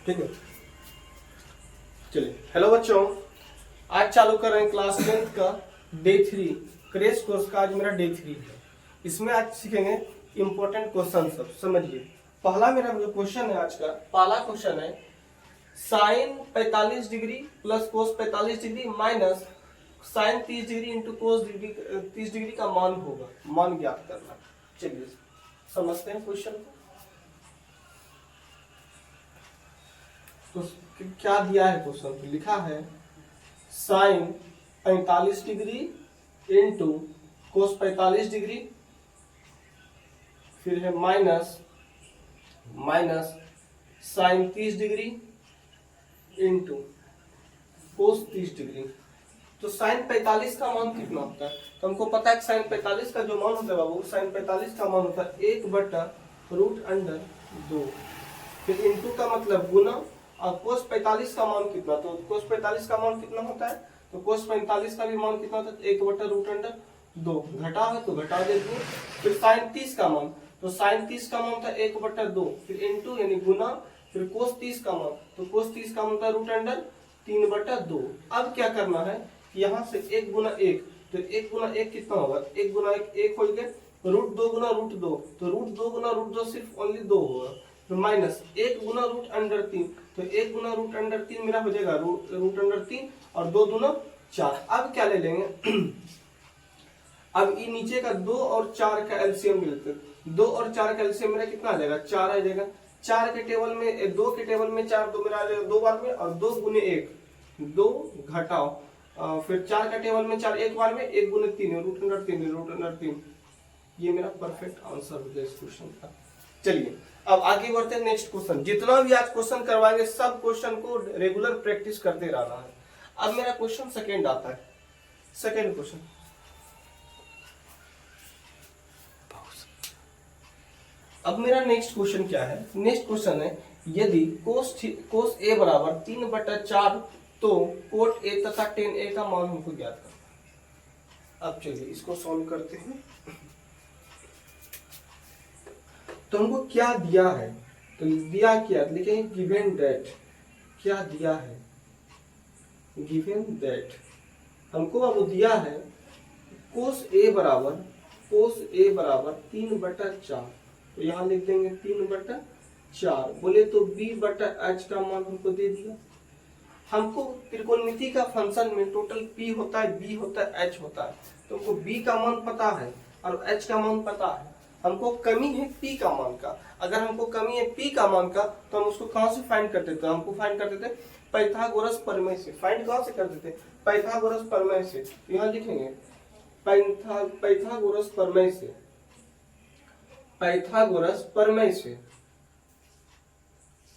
ठीक है। चलिए, हेलो बच्चों, आज चालू कर रहे हैं क्लास 10th का डे 3 क्रेश कोर्स का। आज मेरा डे 3 है। इसमें आज सीखेंगे इंपॉर्टेंट क्वेश्चन। सब समझिए। पहला मेरा जो क्वेश्चन है, आज का पहला क्वेश्चन है sine 45 degree plus cos 45 degree minus sine 30 degree into cos 30 degree का मान होगा, मान ज्ञात करना। चलिए समझते हैं क्वेश्चन को। तो क्या दिया है क्वेश्चन पे? लिखा है sine 45 degree into cos 45 degree, फिर है minus sine 30 degree into cos 30 degree. तो साइन 45 का मान कितना होता है? तो हमको पता है कि साइन 45 का जो मान होता है बाबू, साइन 45 का मान होता है 1/√2। फिर इंटू का मतलब गुना, और कोस 45 का मान कितना? तो कोस 45 का मान कितना होता है? तो कोस 45 का भी मान कितना होता है? 1/√2। घटा है तो घटा देते हैं। फिर साइन 30 का मान, तो साइन 30 का मान था 1/2, फिर इंटू यानी गुना, फिर कोस 30 का मान, तो कोस 30 का मान था √3/2। अब क्या करना है कि यहाँ से 1 गुना 1, तो 1 गुना 1 कितना होगा? 1 गुना 1 हो गया, √2 गुना √2, तो √2 गुना √2 सिर्फ ओनली 2 होगा। तो माइनस 1 गुना √3, तो 1 गुना √3 मेरा हो जाएगा √3 और 2 दूना 4। अब क्या ले लेंगे? अब ये नीचे का 2 और 4 का एलसीएम लेते हैं। 2 और 4 का एलसीएम मेरा कितना आ जाएगा? 4 आ जाएगा। 4 के टेबल में 2 के टेबल में 4, 2 मेरा आ जाएगा 2 बार में, और 2 गुने 1 2 घटाओ, फिर 4 का टेबल में 4 एक बार में, 1 गुने 3 √3। ये मेरा परफेक्ट आंसर हो गया इस क्वेश्चन का। चलिए अब आगे बढ़ते हैं नेक्स्ट क्वेश्चन। जितना भी आज क्वेश्चन करवाएंगे सब क्वेश्चन को रेगुलर प्रैक्टिस करते रहना है। अब मेरा क्वेश्चन सेकंड आता है। सेकंड क्वेश्चन, अब मेरा नेक्स्ट क्वेश्चन क्या है? नेक्स्ट क्वेश्चन है यदि कोस ए बराबर 3/4 तो कोट ए तथा टेन ए का मान हमको ज्ञात करना। अब चलिए इसको सॉल्व करते हैं। तो हमको क्या दिया है? तो दिया क्या लिखेंगे? Given that. क्या दिया है? गिवन दैट हमको अब दिया है कोस ए बराबर 3/4। तो यहाँ लिख देंगे 3/4। बोले तो b/h का मान हमको दे दिया। हमको त्रिकोणमिति का फंक्शन में टोटल p होता है, b होता है, h होता है। तो हमको b का मान पता है और h का मान पता है। हमको कमी है p का मान का। अगर हमको कमी है p का मान का तो हम उसको कहां से फाइंड करते थे? हमको फाइंड करते थे पाइथागोरस प्रमेय से। फाइंड कहां से करते थे? पाइथागोरस प्रमेय से। यहाँ लिखेंगे पाइथागोरस प्रमेय से। पाइथागोरस प्रमेय से।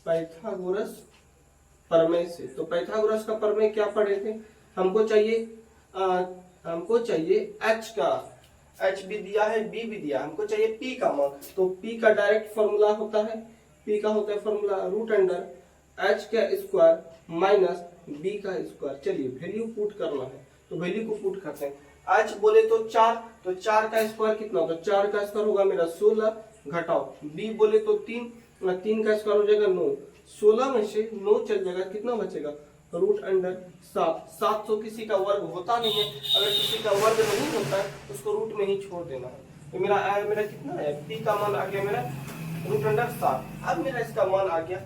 पाइथागोरस प्रमेय से। तो पाइथागोरस का प्रमेय क्या पढ़े थे? हमको चाहिए h का, h भी दिया है, b भी दिया है। हमको चाहिए p का मान। तो p का डायरेक्ट फॉर्मूला होता है, p का होता है फॉर्मूला √h का स्क्वायर माइनस b का स्क्वायर। चलिए वैल्यू पुट करना है, तो वैल्यू को पुट करते हैं। h बोले तो 4, तो 4 का स्क्वायर कितना होगा? 4 का स्क्वायर होगा मेरा 16, घटाओ। b बोले तो 3 का स्क्वायर हो जाएगा 9। 16 में से 9 चल जाएगा, कितना बचेगा? √7। 700 किसी का वर्ग होता नहीं है। अगर किसी का वर्ग नहीं होता है उसको रूट में ही छोड़ देना है। तो मेरा कितना है? p का मान आ गया मेरा √7। अब मेरा इसका मान आ गया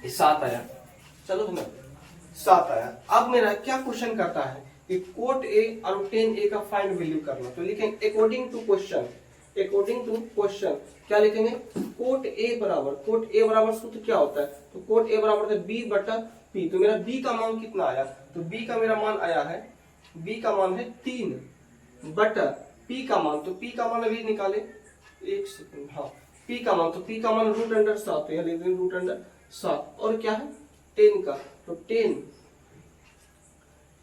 7 आया। चलो ना 7 आया। अब मेरा क्या क्वेश्चन करता है कि कोट ए और टेन ए का फाइंड वैल्यू करना। तो लिखेंगे अकॉर्डिंग टू क्वेश्चन क्या लिखेंगे? कोट ए बराबर सूत्र क्या होता है? तो कोट ए बराबर है b/p। तो मेरा b का मान कितना आया? तो b का मेरा मान आया है, b का मान है 3/p का मान। तो p का मान अभी निकाले, एक सेकंड। हाँ, p का मान, तो p का मान √7, यहाँ लिख देंगे √7। और क्या है? 10 का, तो 10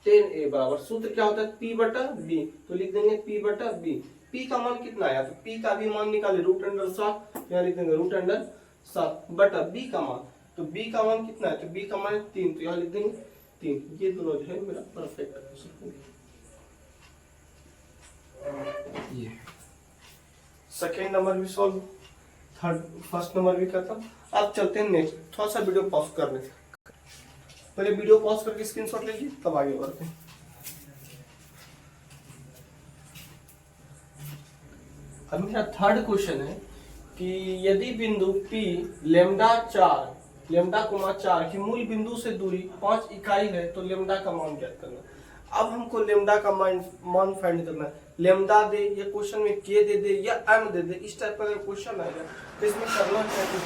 ए बराबर सूत्र क्या होता है? p/b। तो लिख देंगे p/b। p का मान कितना आया? तो p का भी मान निकाले √7, यहाँ लिख देंगे √7 बटा b का मान। तो b का मान कितना है? तो b का मान 3, तो यहाँ लिख देंगे 3। ये दोनों जो है मेरा परफेक्ट आंसर हो गया। ये सेकेंड नंबर भी सॉल्व। थर्ड फर्स्ट नंबर भी खत्म। अब चलते हैं नेक्स्ट। थोड़ा सा वीडियो पॉज कर लेते हैं, पहले वीडियो पॉज करके स्क्रीनशॉट लीजिए तब आगे बढ़ते हैं। अब मेरा थर्ड क्वेश्चन है कि यदि बिंदु P λ4 की मूल बिंदु से दूरी 5 इकाई है तो लेमडा का मान ज्ञात करना। अब हमको लेमडा का मान फाइंड करना है। लेमडा दे या क्वेश्चन में के दे या एम दे, इस टाइप का अगर क्वेश्चन आएगा तो इसमें करना क्या है।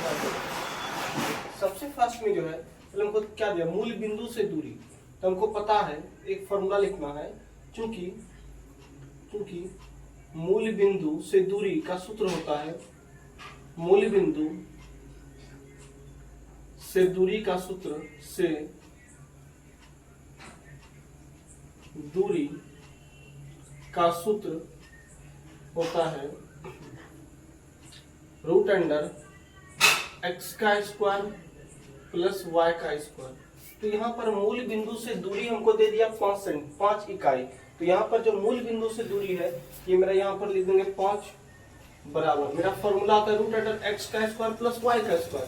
सबसे फर्स्ट में जो है हमको क्या दिया, मूल बिंदु से दूरी। तो हमको पता है एक फॉर्मूला लिखना है, चूंकि मूल बिंदु से दूरी का सूत्र होता है, मूल बिंदु से दूरी का सूत्र से दूरी का सूत्र होता है √x का स्क्वायर प्लस y का स्क्वायर। तो यहाँ पर मूल बिंदु से दूरी हमको दे दिया 5 इकाई। तो यहाँ पर जो मूल बिंदु से दूरी है ये मेरा यहाँ पर लिख देंगे 5 बराबर, मेरा फॉर्मूला आता है √x का स्क्वायर प्लस y का स्क्वायर।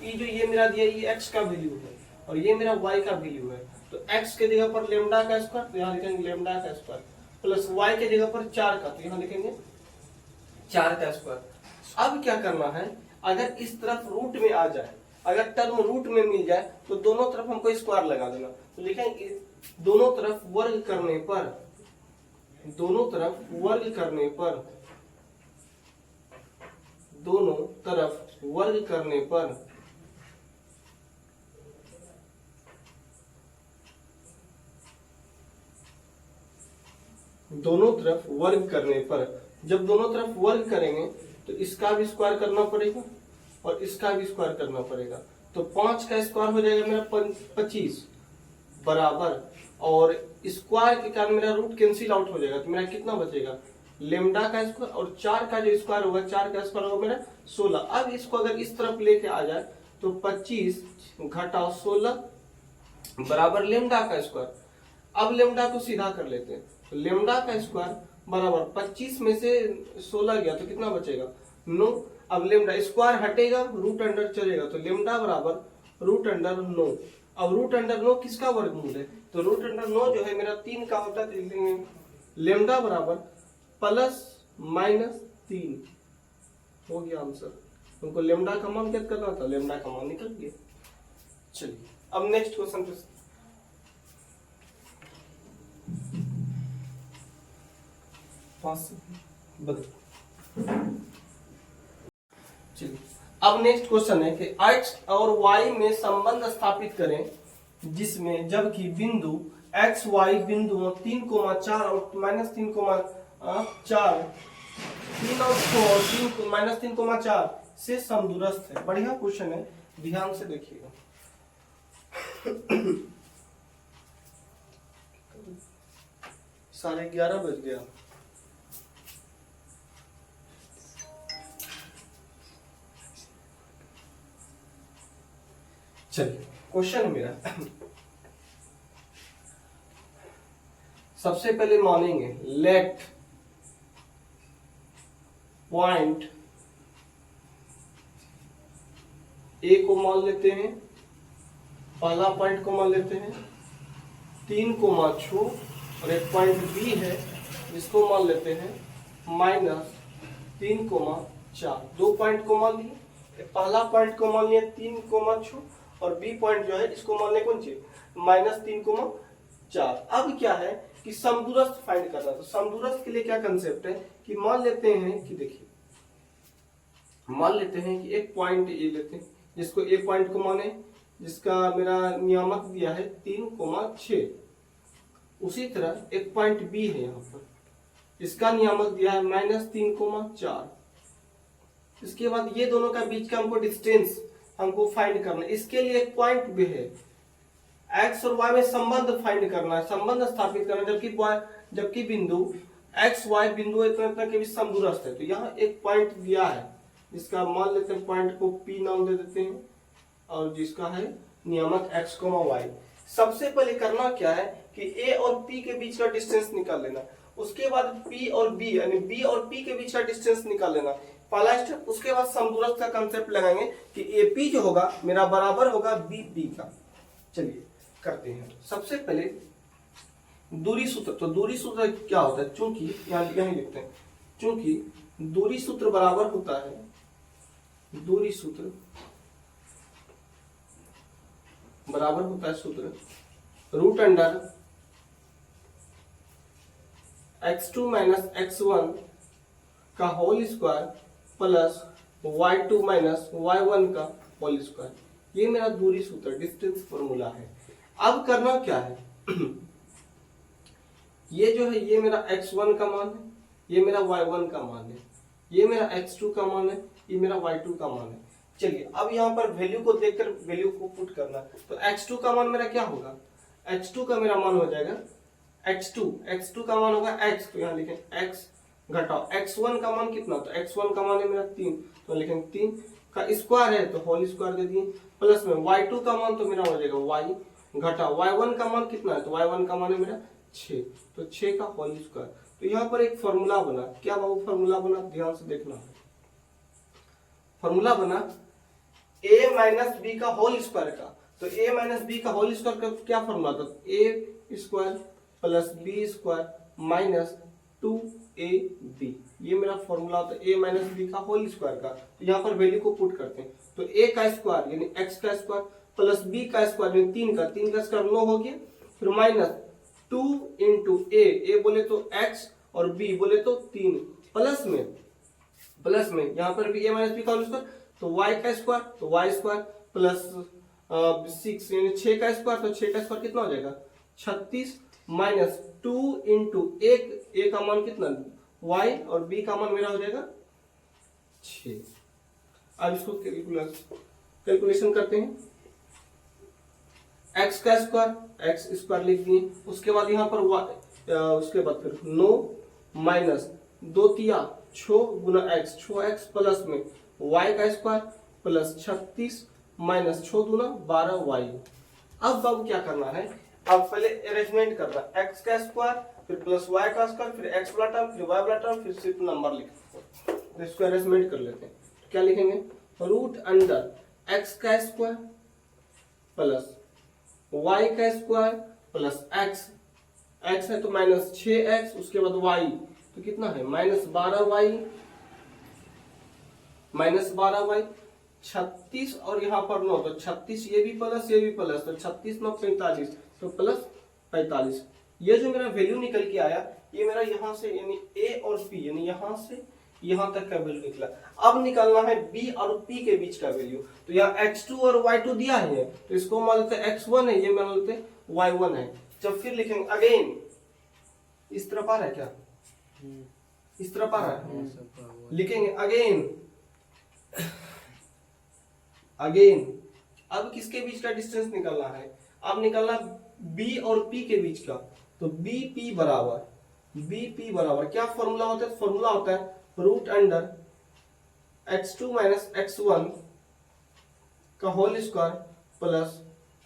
ये मेरा दिया ये x का वैल्यू है और ये मेरा y का वैल्यू है। तो x के जगह पर लेमडा का स्क्वायर, तो यहाँ लिखेंगे लेमडा का स्क्वायर प्लस y के जगह पर 4 का, तो यहाँ लिखेंगे 4 का स्क्वायर। अब क्या करना है, अगर इस तरफ रूट में आ जाए, अगर टर्म रूट में मिल जाए तो दोनों तरफ हमको स्क्वायर लगा देना। तो लिखेंगे दोनों तरफ वर्ग करने पर, दोनों तरफ वर्ग करने पर, दोनों तरफ वर्ग करने पर दोनों तरफ वर्ग करने पर, जब दोनों तरफ वर्ग करेंगे तो इसका भी स्क्वायर करना पड़ेगा और इसका भी स्क्वायर करना पड़ेगा। तो 5 का स्क्वायर हो जाएगा मेरा 25 बराबर, और स्क्वायर के कारण मेरा रूट कैंसिल आउट हो जाएगा। तो मेरा कितना बचेगा, लेमडा का स्क्वायर और 4 का जो स्क्वायर होगा, 4 का स्क्वायर होगा मेरा 16। अब इसको अगर इस तरफ लेके आ जाए तो 25 घटाओ 16 बराबर लेमडा का स्क्वायर। अब लेमडा को सीधा कर लेते हैं, तो लेमडा का स्क्वायर बराबर 25 में से 16 गया तो कितना बचेगा 9। अब लेमडा स्क्वायर हटेगा, रूट अंडर चलेगा, तो लेमडा बराबर √9। अब √9 किसका वर्गमूल है, तो √9 जो है मेरा 3 का होता है। लेमडा बराबर ±3 हो गया आंसर। उनको लेमडा का मान ज्ञात करना था, लेमडा का मान निकल गया। चलिए अब नेक्स्ट क्वेश्चन पे चलिए अब नेक्स्ट क्वेश्चन है कि x और y में संबंध स्थापित करें जिसमें जबकि बिंदु x y बिंदु 3,4 और -3,4 3 और 3,4 से समदूरस्थ है। बढ़िया क्वेश्चन है, ध्यान से देखिएगा। साढ़े 11 बज गया। चलिए क्वेश्चन मेरा सबसे पहले मानेंगे लेट पॉइंट ए को मान लेते हैं, पहला पॉइंट को मान लेते हैं 3,6 और एक पॉइंट बी है जिसको मान लेते हैं -3,4। दो पॉइंट को मान लिए, पहला पॉइंट को मान लिया 3,6 और बी पॉइंट जो है इसको मान लें कौन सी -3,4। अब क्या है कि समदूरस्थ फाइंड करना। तो समदूरस्थ के लिए क्या कंसेप्ट है कि मान लेते हैं कि देखिए, मान लेते हैं कि एक पॉइंट ए लेते हैं जिसको ए पॉइंट को माने, जिसका मेरा नियामक दिया है 3,6। उसी तरह एक पॉइंट बी है यहाँ पर, इसका नियामक दिया है -3,4। इसके बाद ये दोनों का बीच का हमको डिस्टेंस हमको फाइंड करना है। इसके लिए एक पॉइंट भी है, एक्स और वाई में संबंध फाइंड करना है, संबंध स्थापित करना है। जबकि बिंदु एक्स वाई बिंदु इतना के बीच समदूरस्थ है। तो यहाँ एक पॉइंट दिया है जिसका मान लेते हैं, पॉइंट को पी नाम दे देते हैं और जिसका है नियामक x, y। सबसे पहले करना क्या है कि a और p के बीच का डिस्टेंस निकाल लेना। उसके बाद P और B यानी B और P के बीच का डिस्टेंस निकाल लेना, पहला स्टेप। उसके बाद समदूरस्थ का कंसेप्ट लगाएंगे कि AP जो होगा मेरा बराबर होगा BP का। चलिए करते हैं। सबसे पहले दूरी सूत्र, तो दूरी सूत्र क्या होता है, चूंकि यहां लिखते हैं, चूंकि दूरी सूत्र बराबर होता है, दूरी सूत्र बराबर होता है सूत्र root under x2 minus x1 का whole square plus y2 minus y1 का होल स्क्वायर। ये मेरा दूरी सूत्र डिस्टेंस फॉर्मूला है। अब करना क्या है ये जो है ये मेरा x1 का मान है, ये मेरा y1 का मान है, ये मेरा x2 का मान है, ये मेरा y2 का मान है। चलिए अब यहाँ पर वैल्यू को देखकर वैल्यू को पुट करना। तो x2 का मान मेरा क्या होगा, x2 का मेरा मान हो जाएगा x2 का मान होगा x, तो यहाँ लिखें x घटाओ x1 का मान कितना, तो x1 का मान है मेरा 3, तो लिखेंगे 3 का स्क्वायर है तो होल स्क्वायर दे दिए, प्लस में y2 का मान तो मेरा हो जाएगा y घटाओ y1 का मान कितना है, तो y1 का मान है मेरा 6, तो 6 का होल स्क्वायर। तो यहाँ पर एक फॉर्मूला बना, क्या बाबू फॉर्मूला बना, ध्यान से देखना है। फॉर्मूला बना a माइनस बी का होल स्क्वायर का, तो a माइनस बी का होल स्क्वायर का क्या फॉर्मूला था, a square plus B square minus 2ab, ये मेरा फॉर्मूला होता है a माइनस बी का होल स्क्वायर का। तो यहाँ पर वैल्यू को पुट करते हैं, तो a का स्क्वायर यानी x का स्क्वायर प्लस b का स्क्वायर यानी 3 का स्क्वायर 9 हो गया, फिर माइनस 2 इंटू a बोले तो x और b बोले तो 3, प्लस में यहाँ पर भी a माइनस बी का होल स्क्वायर तो y का स्क्वायर, तो y स्क्वायर प्लस 6 यानी 6 का स्क्वायर, तो 6 का स्क्वायर कितना हो जाएगा 36 माइनस 2 इंटू a का मान कितना y और b का मान मेरा हो जाएगा 6। अब इसको कैलकुलेशन करते हैं, x का स्क्वायर x स्क्वायर लिख दिए, उसके बाद यहाँ पर y उसके बाद फिर 9 माइनस 2 तिया 6 गुना x 6x प्लस में y का स्क्वायर प्लस 36 माइनस 6 दूना 12y। अब बाबू क्या करना है, अब पहले अरेंजमेंट करना, x का स्क्वायर फिर प्लस y का स्क्वायर फिर x वाला टर्म फिर y वाला टर्म फिर सिर्फ नंबर लिखो। तो इसको अरेंजमेंट कर लेते हैं, क्या लिखेंगे, रूट अंडर x का स्क्वायर प्लस y का स्क्वायर प्लस x है तो माइनस 6x, उसके बाद y तो कितना है माइनस 12y 36 और यहाँ पर 9, तो 36 ये भी प्लस तो 36 9 45, तो प्लस 45। ये जो मेरा वैल्यू निकल के आया ये मेरा यहाँ से यानी a और p यानी यहाँ से यहाँ तक का वैल्यू निकला। अब निकालना है b और p के बीच का वैल्यू, तो यहाँ x2 और y2 दिया है तो इसको मान लेते हैं x1 है, ये मान लेते हैं y1 है। जब फिर लिखेंगे अगेन, इस तरफ आ रहा है क्या, इस तरफ आ रहा है, लिखेंगे अगेन। अब किसके बीच का डिस्टेंस निकालना है, अब निकालना b और p के बीच का, तो bp बराबर क्या फॉर्मूला होता है, फॉर्मूला होता है root under x2 minus x1 का whole square plus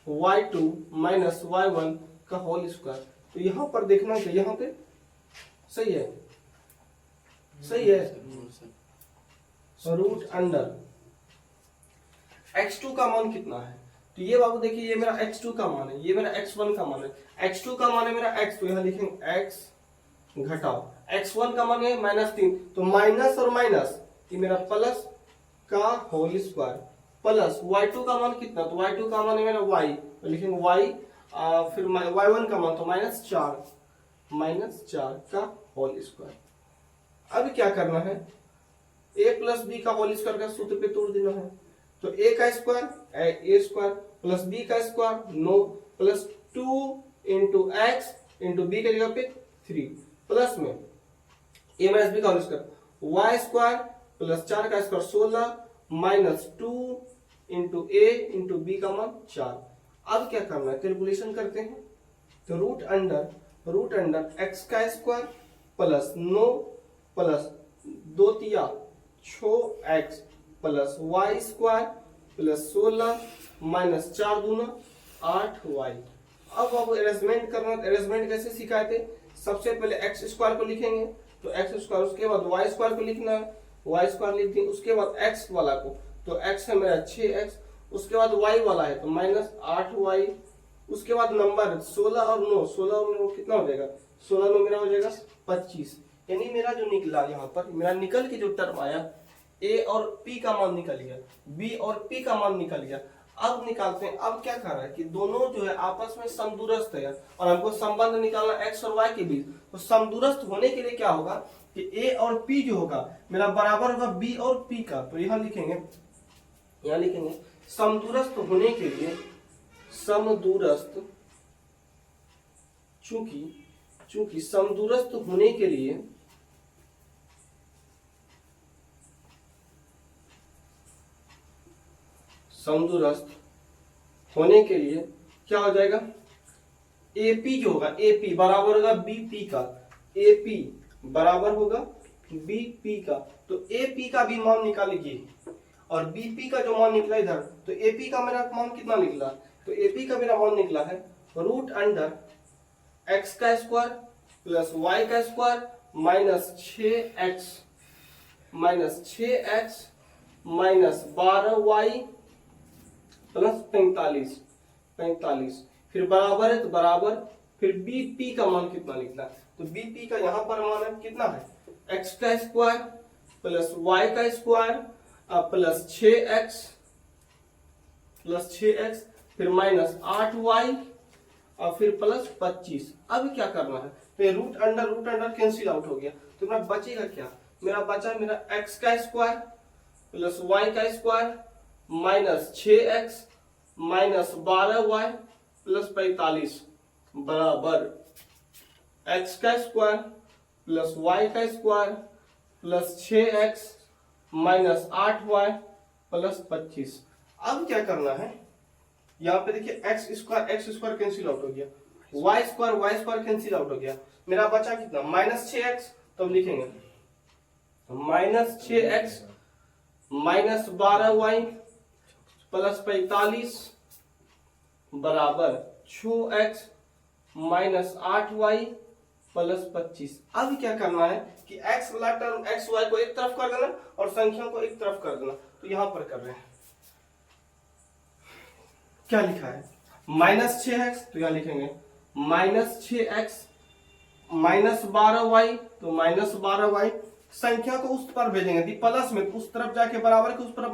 y2 minus y1 का होल स्क्वायर। तो यहां पर देखना कि यहां पे सही है रूट अंडर x2 का मान कितना है, तो ये बाबू देखिए ये मेरा x2 का मान है, ये मेरा x1 का मान है, x2 का मान है मेरा x, तो यहां लिखेंगे x घटाओ x1 का मान है -3, तो माइनस और माइनस ये मेरा प्लस का होल स्क्वायर प्लस y2 का मान कितना, तो y2 का मान है मेरा y, तो लिखेंगे y फिर y1 का मान तो -4 का होल स्क्वायर। अब क्या करना है, a प्लस बी का होल स्क्वायर का सूत्र पे तोड़ देना है, तो a का square a square plus b का square 9 plus 2 into x into B के जगह पे 3 प्लस में a माइनस बी का whole square y square plus 4 का square 16 minus 2 into a into B का मान 4। अब क्या करना है, कैलकुलेशन करते हैं, तो रूट अंडर x का स्क्वायर प्लस 9 प्लस 2 तिया 6x plus y square plus 16 minus 4 दूना 8y। अब अरेंजमेंट करना, अरेंजमेंट कैसे सिखाए थे, सबसे पहले एक्स स्क्वायर को लिखेंगे, तो एक्स स्क्वायर, उसके बाद वाई स्क्वायर को लिखना है, वाई स्क्वायर लिख दिए, उसके बाद एक्स वाला को, तो एक्स है मेरा 6x, उसके बाद वाई वाला है तो -8y, उसके बाद नंबर 16 और 9, 16 और 9 कितना हो जाएगा, 16 9 मेरा हो जाएगा 25। यानी मेरा जो निकला यहाँ पर, मेरा निकल के जो टर्म आया, ए और पी का मान निकल गया, बी और पी का मान निकल गया। अब निकालते हैं, अब क्या कर रहा है कि दोनों जो है आपस में समदूरस्थ है और हमको संबंध निकालना एक्स और वाई के बीच। तो समदूरस्थ होने के लिए क्या होगा कि ए और पी जो होगा मेरा बराबर होगा बी और पी का। तो यहाँ लिखेंगे समदूरस्थ होने के लिए, समदूरस्थ, चूंकि समदूरस्थ होने के लिए क्या हो जाएगा, एपी जो होगा, एपी बराबर होगा बीपी का, एपी बराबर होगा बीपी का। तो एपी का भी मान निकालिए और बीपी का जो मान निकला इधर, तो एपी का मेरा मान कितना निकला, तो एपी का मेरा मान निकला है √x का स्क्वायर प्लस y का स्क्वायर -6x -12y प्लस 45, फिर बराबर है तो बराबर, फिर बीपी का मान कितना निकला, तो बीपी का यहाँ पर मान है कितना है, x का स्क्वायर प्लस y का स्क्वायर प्लस 6x फिर -8y और फिर प्लस 25। अब क्या करना है, तो ये रूट अंडर कैंसिल आउट हो गया, तो मेरा बचेगा क्या, मेरा बचा मेरा x का स्क्वायर प्लस y का स्क्वायर -6x -12y प्लस 45 बराबर x का स्क्वायर प्लस y का square plus 6x -8y plus 25। अब क्या करना है, यहाँ पे देखिए x स्क्वायर कैंसिल आउट हो गया, y स्क्वायर कैंसिल आउट हो गया, मेरा बचा कितना -6x। तो लिखेंगे -6x -12y प्लस 45 बराबर 6x -8y प्लस 25। अब क्या करना है कि x वाला टर्म x y को एक तरफ कर देना और संख्या को एक तरफ कर देना। तो यहां पर कर रहे हैं, क्या लिखा है -6x, तो यहां लिखेंगे -6x -12y, तो -12y संख्या को उस पर भेजेंगे प्लस में, उस तरफ जाके बराबर के उस तरफ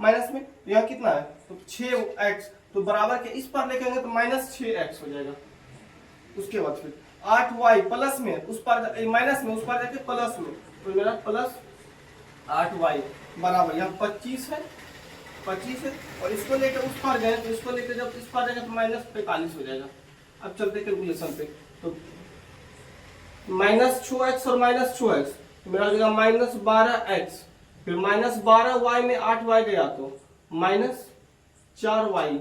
माइनस में, तो यहाँ कितना है तो 6x, तो बराबर के इस पर लेके तो -6x हो जाएगा। उसके बाद फिर 8y प्लस में उस पर माइनस में, उस पर जाके प्लस में, तो मेरा प्लस 8y बराबर यहाँ 25 है और इसको लेकर उस पर गए, तो इसको लेकर जब इस पर जाएगा तो -45 हो जाएगा। अब चलते कैलकुलेशन पे, तो -6x और -6x मेरा हो जाएगा -12x, फिर -12y में 8y गया तो -4y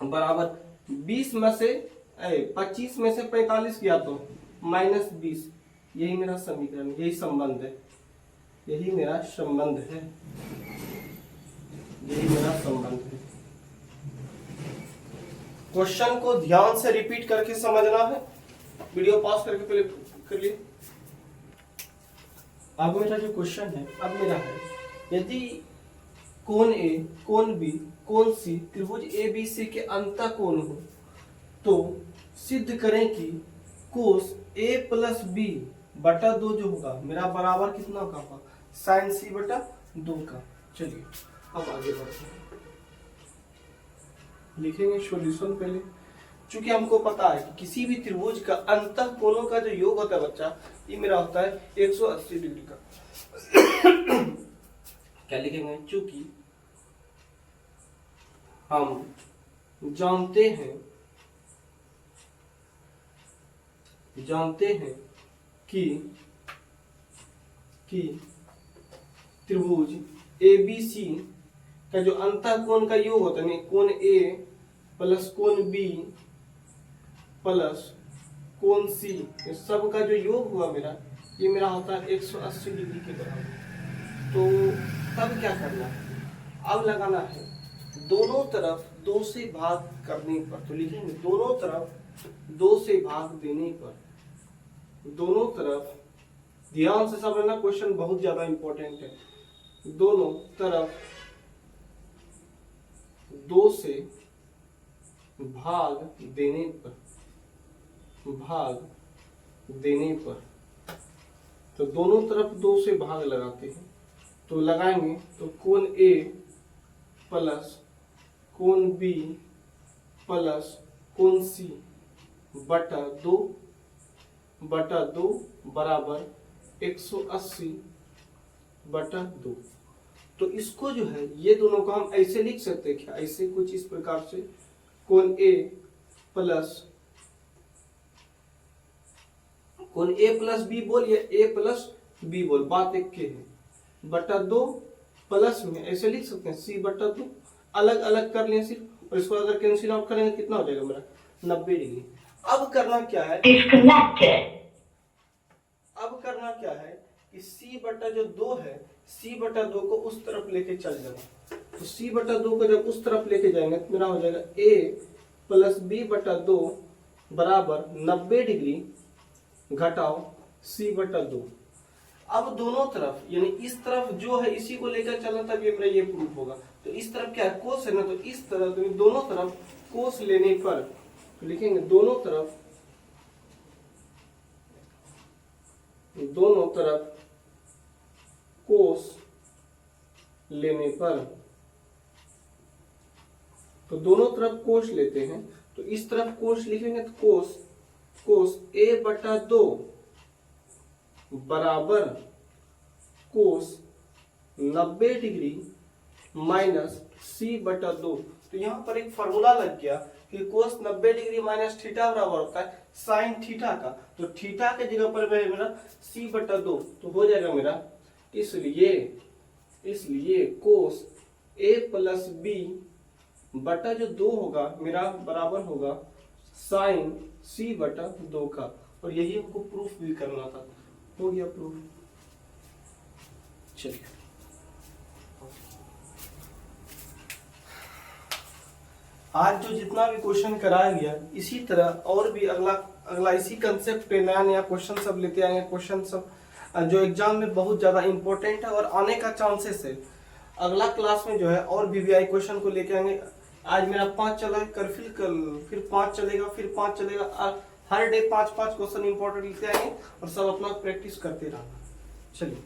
बराबर 20 में से 25 में से 45 गया तो -20। यही मेरा समीकरण, यही संबंध है, यही मेरा संबंध है। क्वेश्चन को ध्यान से रिपीट करके समझना है, वीडियो पॉज करके पहले कर लिए। अब मेरा जो क्वेश्चन है, अब मेरा है यदि कोण ए, कोण बी, कोण सी त्रिभुज ए बी सी के अंतः कोण हो तो सिद्ध करें कि कोस ए प्लस बी बटा 2 जो होगा मेरा बराबर कितना का होगा, साइन सी बटा 2 का। चलिए अब आगे बढ़ते हैं, लिखेंगे सॉल्यूशन पहले। चूंकि हमको पता है कि किसी भी त्रिभुज का अंतः कोणों का जो योग होता है बच्चा, ये मेरा होता है 180 डिग्री का। क्या लिखेंगे, चूंकि हम जानते हैं कि त्रिभुज ABC का जो अंतः कोण का योग होता है, कोण A प्लस कोण B प्लस कोण C, इस सब का जो योग हुआ मेरा, ये मेरा होता है 180 डिग्री के बराबर। तो तब क्या करना है, अब लगाना है दोनों तरफ 2 से भाग करने पर। तो लिखेंगे दोनों तरफ 2 से भाग देने पर दोनों तरफ, ध्यान से समझना, क्वेश्चन बहुत ज्यादा इंपॉर्टेंट है, दोनों तरफ 2 से भाग देने पर तो दोनों तरफ 2 से भाग लगाते हैं, तो लगाएंगे तो कोण A प्लस कोण B प्लस कोण C बटा 2 बराबर 180 बटा 2। तो इसको जो है, ये दोनों को हम ऐसे लिख सकते हैं क्या, ऐसे कुछ इस प्रकार से, कोण A प्लस B बोल या A प्लस B बोल, बात एक के है, बटा 2 प्लस में ऐसे लिख सकते हैं C बटा 2, अलग अलग कर लें सिर्फ, और इसको अगर कैंसिल आउट करेंगे कितना हो जाएगा मेरा 90 डिग्री। अब करना क्या है, कि C बटा जो 2 है, C बटा 2 को उस तरफ लेके चल जाना, तो C बटा 2 को जब उस तरफ लेके जाएंगे तो मेरा हो जाएगा A प्लस B बटा 2 बराबर 90 डिग्री घटाओ C बटा 2। अब दोनों तरफ, यानी इस तरफ जो है इसी को लेकर चलना, तब ये मेरा ये प्रूफ होगा। तो इस तरफ क्या है, कोस है ना, तो इस तरफ, तो दोनों तरफ कोस लेने पर तो लिखेंगे दोनों तरफ कोस लेने पर, तो दोनों तरफ कोस लेते हैं, तो इस तरफ कोस लिखेंगे तो कोस A बटा 2 बराबर कोस 90 डिग्री माइनस C बटा 2। तो यहाँ पर एक फॉर्मूला लग गया कि कोस 90 डिग्री माइनस थीटा बराबर होता है साइन थीटा का, तो थीटा के जगह पर मेरा C बटा 2, तो हो जाएगा मेरा, इसलिए कोस A प्लस B बटा जो 2 होगा मेरा बराबर होगा साइन C बटा 2 का, और यही हमको प्रूफ भी करना था। हो गया प्रूफ। चलिए आज जो जितना भी क्वेश्चन कराया गया, इसी तरह और भी अगला इसी कंसेप्ट पे नया क्वेश्चन सब लेते आएंगे, क्वेश्चन सब जो एग्जाम में बहुत ज्यादा इंपॉर्टेंट है और आने का चांसेस है। अगला क्लास में जो है और VVI क्वेश्चन को लेके आएंगे। आज मेरा 5 चला है, कल फिर 5 चलेगा, फिर 5 चलेगा, हर डे 5 क्वेश्चन इंपॉर्टेंट लेते आएंगे और सब अपना प्रैक्टिस करते रहना। चलिए।